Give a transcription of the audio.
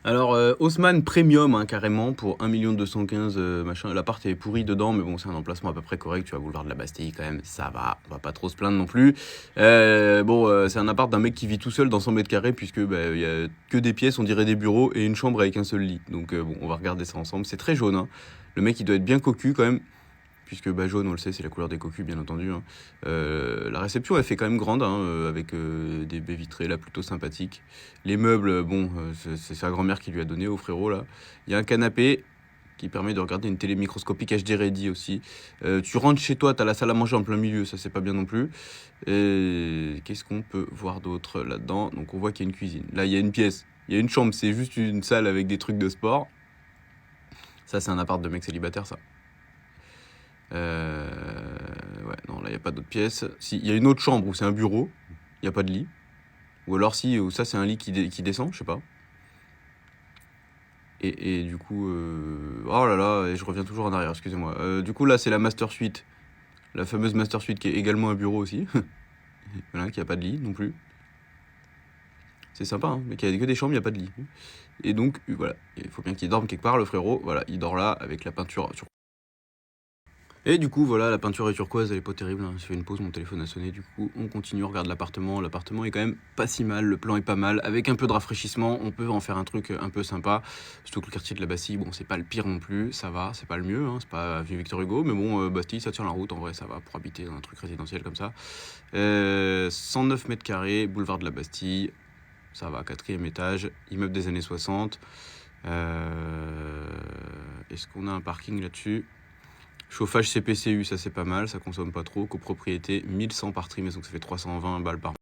Alors, Haussmann Premium, hein, carrément, pour 1 215 000, machin. L'appart est pourri dedans, mais bon, c'est un emplacement à peu près correct. Tu vois, boulevard de la Bastille, quand même, ça va. On va pas trop se plaindre non plus. C'est un appart d'un mec qui vit tout seul dans 100 mètres carrés, puisque il y a que des pièces, on dirait des bureaux, et une chambre avec un seul lit. Donc, bon, on va regarder ça ensemble. C'est très jaune, hein. Le mec, il doit être bien cocu, quand même. Puisque jaune, on le sait, c'est la couleur des cocus, bien entendu, hein. La réception, elle fait quand même grande, hein, avec des baies vitrées, là, plutôt sympathiques. Les meubles, c'est sa grand-mère qui lui a donné au frérot, là. Il y a un canapé qui permet de regarder une télé microscopique HD Ready aussi. Tu rentres chez toi, t'as la salle à manger en plein milieu, ça, c'est pas bien non plus. Et qu'est-ce qu'on peut voir d'autre là-dedans? Donc, on voit qu'il y a une cuisine. Là, il y a une pièce, il y a une chambre, c'est juste une salle avec des trucs de sport. Ça, c'est un appart de mec célibataire, ça. Ouais, non, là, il n'y a pas d'autres pièces. Si, il y a une autre chambre où c'est un bureau, il n'y a pas de lit. Ou alors, si, ou ça, c'est un lit qui descend, je sais pas. Et du coup, oh là là, et je reviens toujours en arrière, excusez-moi. Du coup, là, c'est la Master Suite. La fameuse Master Suite qui est également un bureau aussi. Voilà, qui a pas de lit non plus. C'est sympa, hein, mais qui a que des chambres, il n'y a pas de lit. Et donc, voilà, il faut bien qu'il dorme quelque part, le frérot. Voilà, il dort là, avec la peinture sur. Et du coup, voilà, la peinture est turquoise, elle est pas terrible, hein. Je fais une pause, mon téléphone a sonné, du coup, on continue, on regarde l'appartement. L'appartement est quand même pas si mal, le plan est pas mal. Avec un peu de rafraîchissement, on peut en faire un truc un peu sympa. Surtout que le quartier de la Bastille, bon, c'est pas le pire non plus, ça va, c'est pas le mieux, hein, c'est pas vieux Victor Hugo, mais bon, Bastille, ça tient la route, en vrai, ça va pour habiter dans un truc résidentiel comme ça. 109 mètres carrés, boulevard de la Bastille, ça va, 4e étage, immeuble des années 60. Est-ce qu'on a un parking là-dessus? Chauffage CPCU, ça c'est pas mal, ça consomme pas trop. Copropriété, 1100 par trimestre, donc ça fait 320 balles par mois.